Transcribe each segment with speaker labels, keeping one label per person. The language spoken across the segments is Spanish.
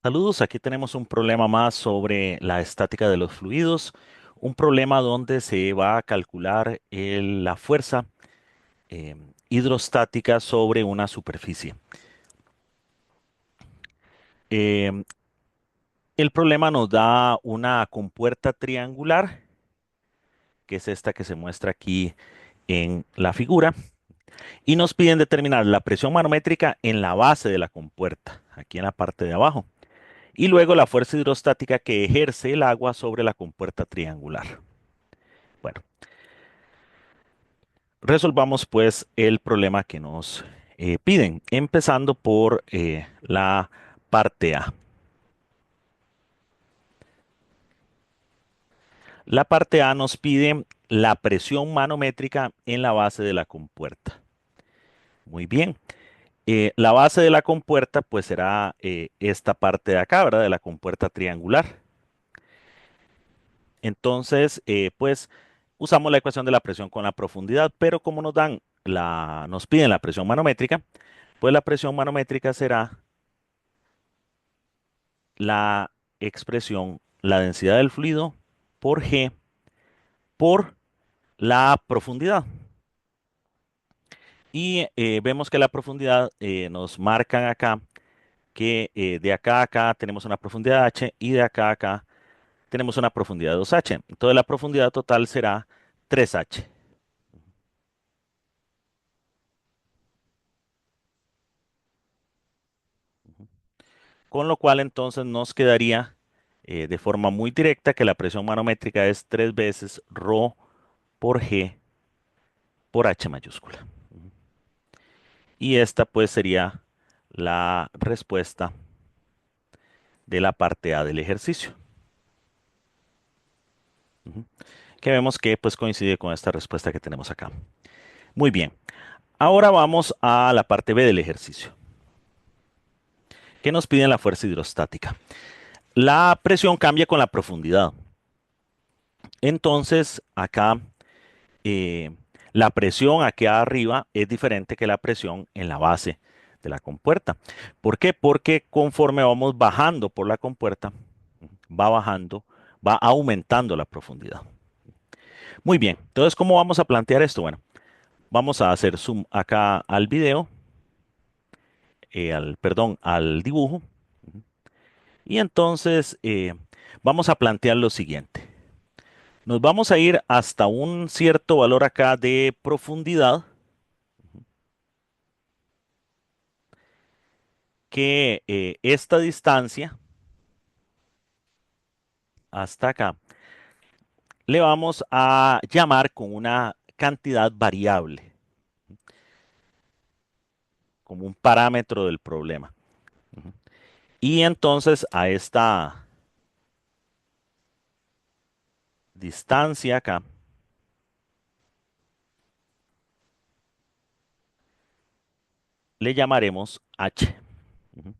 Speaker 1: Saludos, aquí tenemos un problema más sobre la estática de los fluidos, un problema donde se va a calcular la fuerza hidrostática sobre una superficie. Em, el problema nos da una compuerta triangular, que es esta que se muestra aquí en la figura, y nos piden determinar la presión manométrica en la base de la compuerta, aquí en la parte de abajo, y luego la fuerza hidrostática que ejerce el agua sobre la compuerta triangular. Bueno, resolvamos pues el problema que nos piden, empezando por la parte A. La parte A nos pide la presión manométrica en la base de la compuerta. Muy bien. La base de la compuerta pues será esta parte de acá, ¿verdad? De la compuerta triangular. Entonces, pues usamos la ecuación de la presión con la profundidad, pero como nos piden la presión manométrica, pues la presión manométrica será la expresión, la densidad del fluido por G por la profundidad. Y vemos que la profundidad nos marcan acá que de acá a acá tenemos una profundidad H y de acá a acá tenemos una profundidad 2H. Entonces la profundidad total será 3H. Con lo cual entonces nos quedaría de forma muy directa que la presión manométrica es 3 veces ρ por G por H mayúscula. Y esta pues sería la respuesta de la parte A del ejercicio. Ujú. Que vemos que pues coincide con esta respuesta que tenemos acá. Muy bien. Ahora vamos a la parte B del ejercicio. ¿Qué nos piden la fuerza hidrostática? La presión cambia con la profundidad. Entonces, acá eh, la presión aquí arriba es diferente que la presión en la base de la compuerta. ¿Por qué? Porque conforme vamos bajando por la compuerta, va bajando, va aumentando la profundidad. Muy bien, entonces, ¿cómo vamos a plantear esto? Bueno, vamos a hacer zoom acá al video, perdón, al dibujo. Y entonces vamos a plantear lo siguiente. Nos vamos a ir hasta un cierto valor acá de profundidad, que esta distancia hasta acá le vamos a llamar con una cantidad variable, como un parámetro del problema. Ujú. Y entonces a esta distancia acá le llamaremos h. Ujú.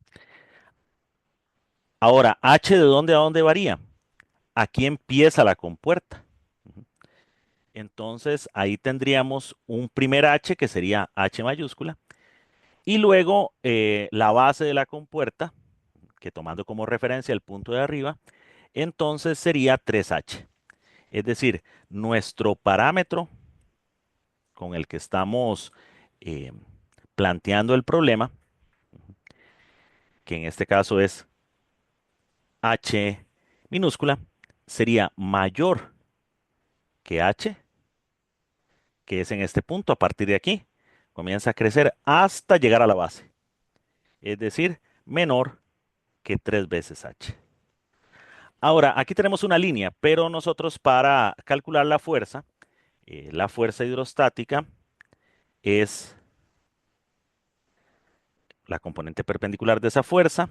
Speaker 1: Ahora, h ¿de dónde a dónde varía? Aquí empieza la compuerta. Ujú. Entonces ahí tendríamos un primer h que sería h mayúscula y luego la base de la compuerta, que tomando como referencia el punto de arriba, entonces sería 3h. Es decir, nuestro parámetro con el que estamos eh, planteando el problema, que en este caso es h minúscula, sería mayor que h, que es en este punto. A partir de aquí comienza a crecer hasta llegar a la base, es decir, menor que 3 veces h. Ahora, aquí tenemos una línea, pero nosotros para calcular la fuerza hidrostática es la componente perpendicular de esa fuerza,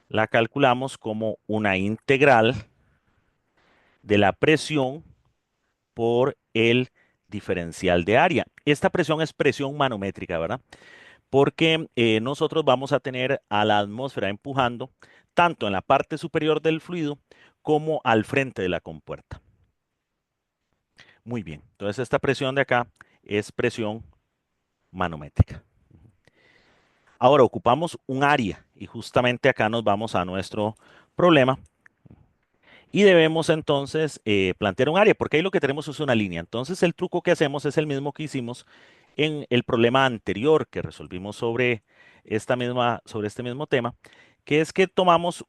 Speaker 1: la calculamos como una integral de la presión por el diferencial de área. Esta presión es presión manométrica, ¿verdad? Porque nosotros vamos a tener a la atmósfera empujando tanto en la parte superior del fluido como al frente de la compuerta. Muy bien, entonces esta presión de acá es presión manométrica. Ahora ocupamos un área y justamente acá nos vamos a nuestro problema y debemos entonces plantear un área, porque ahí lo que tenemos es una línea. Entonces el truco que hacemos es el mismo que hicimos en el problema anterior que resolvimos sobre este mismo tema, que es que tomamos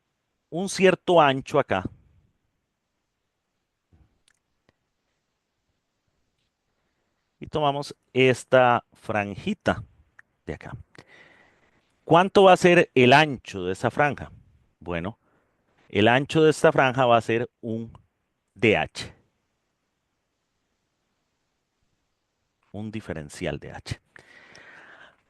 Speaker 1: un cierto ancho acá y tomamos esta franjita de acá. ¿Cuánto va a ser el ancho de esa franja? Bueno, el ancho de esta franja va a ser un DH, un diferencial DH.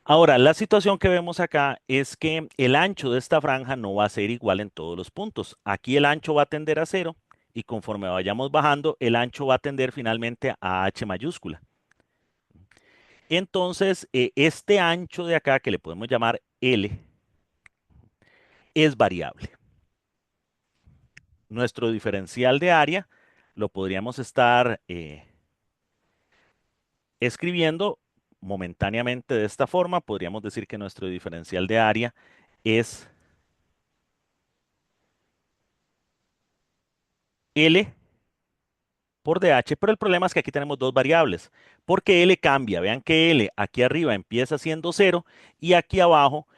Speaker 1: Ahora, la situación que vemos acá es que el ancho de esta franja no va a ser igual en todos los puntos. Aquí el ancho va a tender a cero y conforme vayamos bajando, el ancho va a tender finalmente a H mayúscula. Entonces, este ancho de acá, que le podemos llamar L, es variable. Nuestro diferencial de área lo podríamos estar escribiendo momentáneamente de esta forma. Podríamos decir que nuestro diferencial de área es L por DH, pero el problema es que aquí tenemos dos variables, porque L cambia. Vean que L aquí arriba empieza siendo cero y aquí abajo,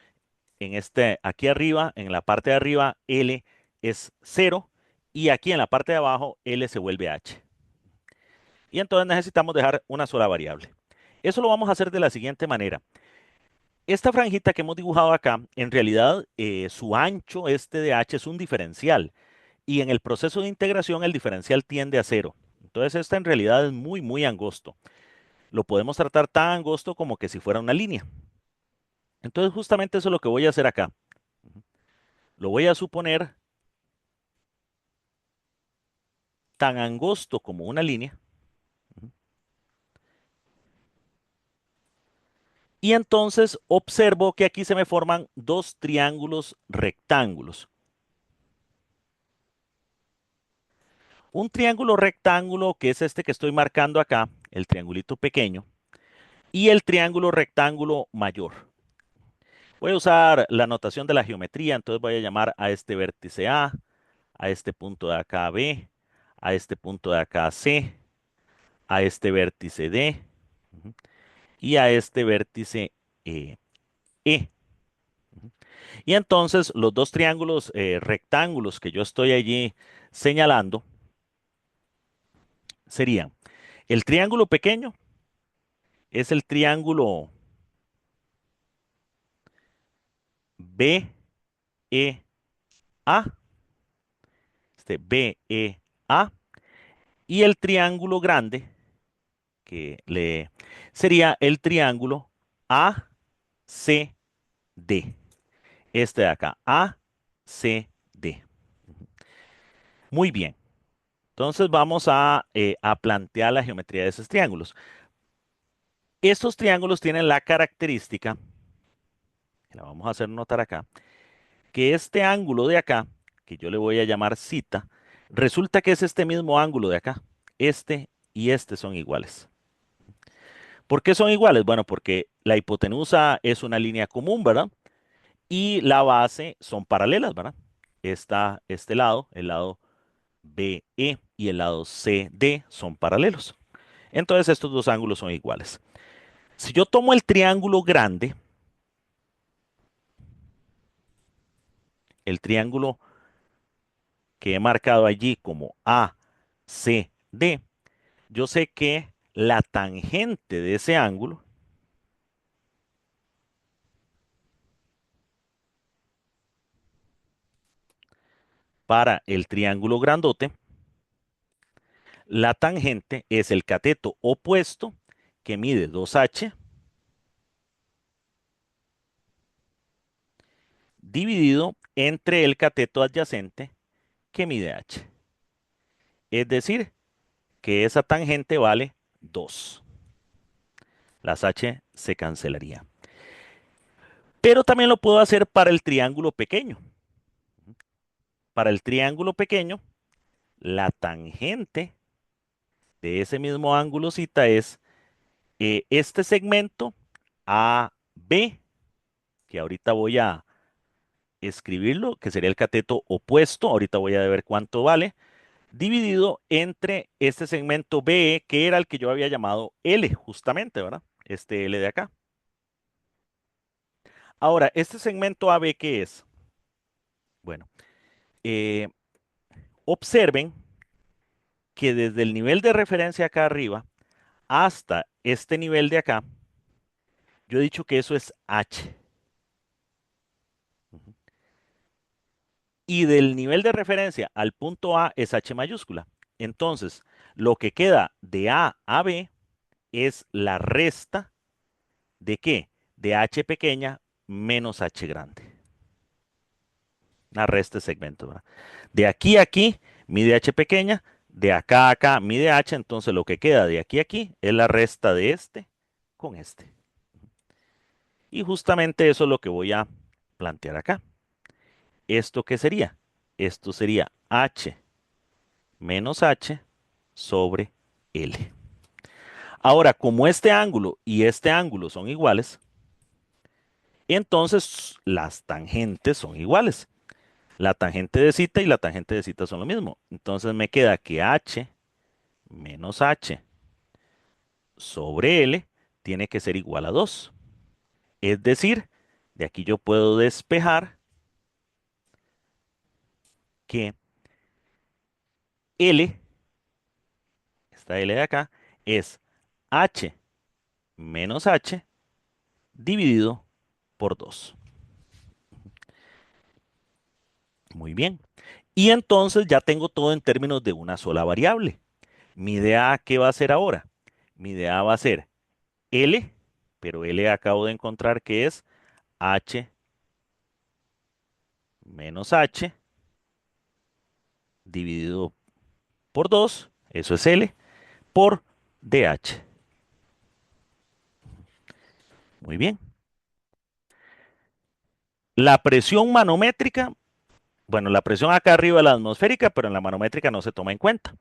Speaker 1: aquí arriba, en la parte de arriba, L es cero y aquí en la parte de abajo, L se vuelve H. Y entonces necesitamos dejar una sola variable. Eso lo vamos a hacer de la siguiente manera. Esta franjita que hemos dibujado acá, en realidad su ancho este de H es un diferencial y en el proceso de integración el diferencial tiende a cero. Entonces esta en realidad es muy, muy angosto. Lo podemos tratar tan angosto como que si fuera una línea. Entonces justamente eso es lo que voy a hacer acá. Lo voy a suponer tan angosto como una línea. Y entonces observo que aquí se me forman dos triángulos rectángulos. Un triángulo rectángulo que es este que estoy marcando acá, el triangulito pequeño, y el triángulo rectángulo mayor. Voy a usar la notación de la geometría, entonces voy a llamar a este vértice a este punto de acá B, a este punto de acá C, a este vértice D y a este vértice E. Y entonces los dos triángulos rectángulos que yo estoy allí señalando serían el triángulo pequeño es el triángulo BEA, este BEA, y el triángulo grande que le sería el triángulo ACD. Este de acá, ACD. Muy bien. Entonces vamos a plantear la geometría de esos triángulos. Estos triángulos tienen la característica, que la vamos a hacer notar acá, que este ángulo de acá, que yo le voy a llamar cita, resulta que es este mismo ángulo de acá. Este y este son iguales. ¿Por qué son iguales? Bueno, porque la hipotenusa es una línea común, ¿verdad? Y la base son paralelas, ¿verdad? Este lado, el lado BE y el lado CD son paralelos. Entonces estos dos ángulos son iguales. Si yo tomo el triángulo grande, el triángulo que he marcado allí como ACD, yo sé que la tangente de ese ángulo para el triángulo grandote, la tangente es el cateto opuesto que mide 2h dividido entre el cateto adyacente que mide h. Es decir, que esa tangente vale 2. Las h se cancelarían. Pero también lo puedo hacer para el triángulo pequeño. Para el triángulo pequeño, la tangente de ese mismo ángulo cita es este segmento AB, que ahorita voy a escribirlo, que sería el cateto opuesto, ahorita voy a ver cuánto vale, dividido entre este segmento BE, que era el que yo había llamado L, justamente, ¿verdad? Este L de acá. Ahora, este segmento AB, ¿qué es? Bueno, eh, observen que desde el nivel de referencia acá arriba hasta este nivel de acá, yo he dicho que eso es H. Y del nivel de referencia al punto A es H mayúscula. Entonces, lo que queda de A a B es la resta de ¿qué? De H pequeña menos H grande. La resta de segmentos, ¿verdad? De aquí a aquí mide H pequeña, de acá a acá mide H, entonces lo que queda de aquí a aquí es la resta de este con este. Y justamente eso es lo que voy a plantear acá. ¿Esto qué sería? Esto sería H menos H sobre L. Ahora, como este ángulo y este ángulo son iguales, entonces las tangentes son iguales. La tangente de cita y la tangente de cita son lo mismo. Entonces me queda que H menos H sobre L tiene que ser igual a 2. Es decir, de aquí yo puedo despejar que L, esta L de acá, es H menos H dividido por 2. Muy bien. Y entonces ya tengo todo en términos de una sola variable. Mi idea, ¿qué va a ser ahora? Mi idea va a ser L, pero L acabo de encontrar que es H menos H dividido por 2, eso es L, por DH. Muy bien. La presión manométrica, bueno, la presión acá arriba es la atmosférica, pero en la manométrica no se toma en cuenta.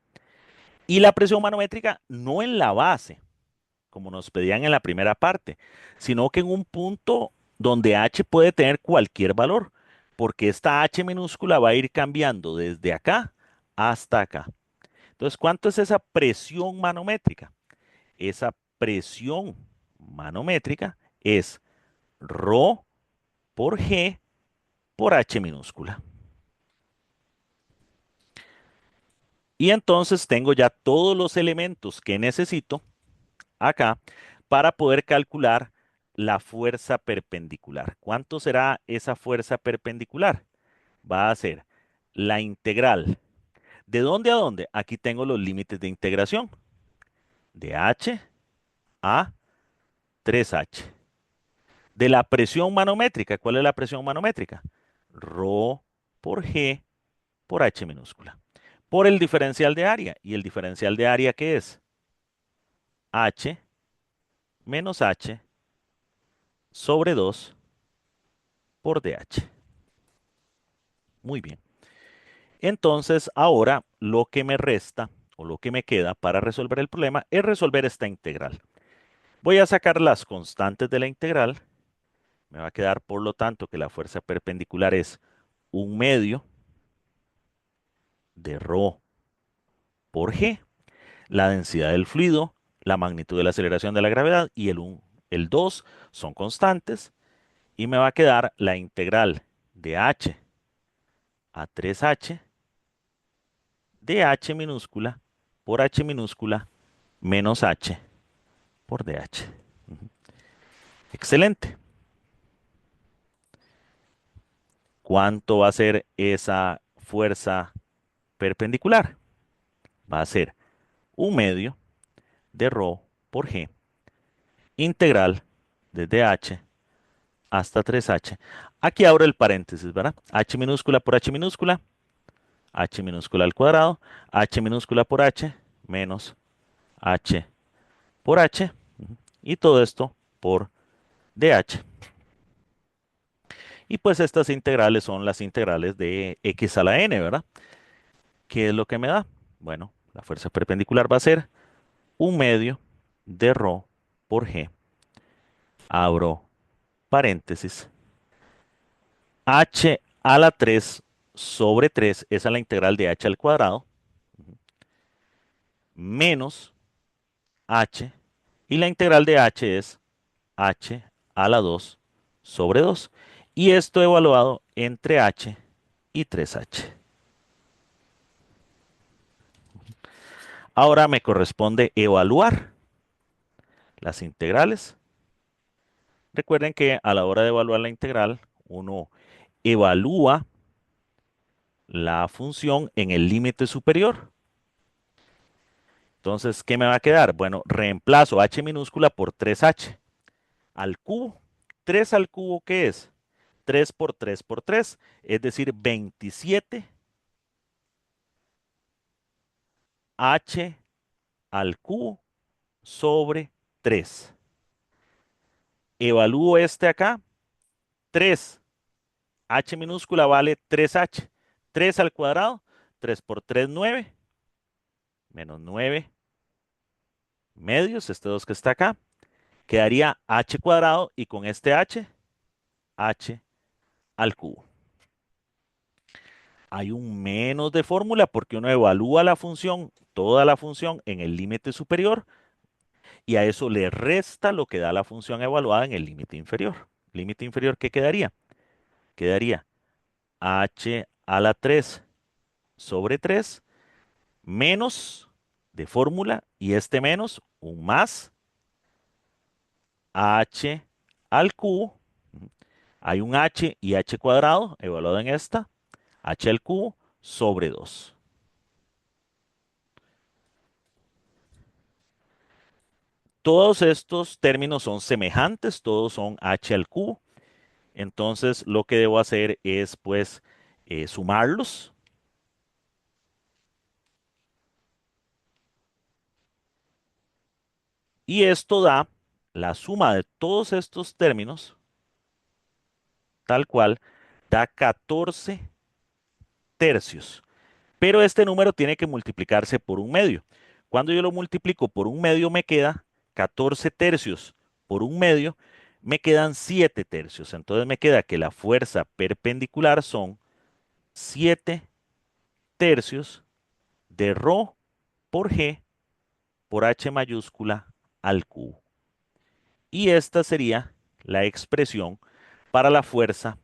Speaker 1: Y la presión manométrica no en la base, como nos pedían en la primera parte, sino que en un punto donde H puede tener cualquier valor, porque esta H minúscula va a ir cambiando desde acá hasta acá. Entonces, ¿cuánto es esa presión manométrica? Esa presión manométrica es ρ por G por H minúscula. Y entonces tengo ya todos los elementos que necesito acá para poder calcular la fuerza perpendicular. ¿Cuánto será esa fuerza perpendicular? Va a ser la integral. ¿De dónde a dónde? Aquí tengo los límites de integración. De H a 3H. De la presión manométrica. ¿Cuál es la presión manométrica? Rho por G por H minúscula. Por el diferencial de área. ¿Y el diferencial de área qué es? H menos H sobre 2 por DH. Muy bien. Entonces, ahora lo que me resta o lo que me queda para resolver el problema es resolver esta integral. Voy a sacar las constantes de la integral. Me va a quedar, por lo tanto, que la fuerza perpendicular es 1/2 de ρ por G, la densidad del fluido, la magnitud de la aceleración de la gravedad y el 2 son constantes. Y me va a quedar la integral de H a 3H de H minúscula por H minúscula menos H por DH. Excelente. ¿Cuánto va a ser esa fuerza perpendicular? Va a ser 1/2 de ρ por G integral desde H hasta 3H. Aquí abro el paréntesis, ¿verdad? H minúscula por H minúscula, H minúscula al cuadrado, H minúscula por H menos H por H, y todo esto por DH. Y pues estas integrales son las integrales de x a la n, ¿verdad? ¿Qué es lo que me da? Bueno, la fuerza perpendicular va a ser 1/2 de ρ por G. Abro paréntesis. h a la 3 sobre 3, esa es la integral de h al cuadrado, menos h, y la integral de h es h a la 2 sobre 2. Y esto evaluado entre h y 3h. Ahora me corresponde evaluar las integrales. Recuerden que a la hora de evaluar la integral, uno evalúa la función en el límite superior. Entonces, ¿qué me va a quedar? Bueno, reemplazo h minúscula por 3h al cubo. 3 al cubo, ¿qué es? 3 por 3 por 3, es decir, 27 h al cubo sobre 3. Evalúo este acá, 3. H minúscula vale 3h. 3 al cuadrado, 3 por 3, 9, menos 9 medios, este 2 que está acá. Quedaría h cuadrado y con este h, h al cubo. Hay un menos de fórmula porque uno evalúa la función, toda la función en el límite superior y a eso le resta lo que da la función evaluada en el límite inferior. Límite inferior, ¿qué quedaría? Quedaría h a la 3 sobre 3 menos de fórmula y este menos un más h al cubo. Hay un h y h cuadrado evaluado en esta, h al cubo sobre 2. Todos estos términos son semejantes, todos son h al cubo. Entonces lo que debo hacer es pues sumarlos y esto da la suma de todos estos términos, tal cual, da 14 tercios. Pero este número tiene que multiplicarse por un medio. Cuando yo lo multiplico por un medio me queda 14 tercios por un medio, me quedan 7 tercios. Entonces me queda que la fuerza perpendicular son 7 tercios de ρ por g por h mayúscula al cubo. Y esta sería la expresión para la fuerza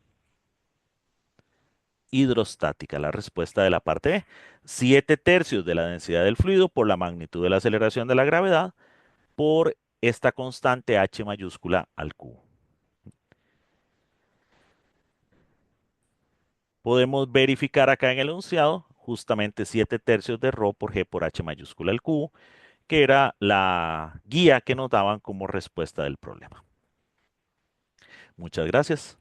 Speaker 1: hidrostática, la respuesta de la parte B. 7 tercios de la densidad del fluido por la magnitud de la aceleración de la gravedad por esta constante h mayúscula al cubo. Podemos verificar acá en el enunciado justamente 7 tercios de ρ por g por h mayúscula al cubo, que era la guía que nos daban como respuesta del problema. Muchas gracias.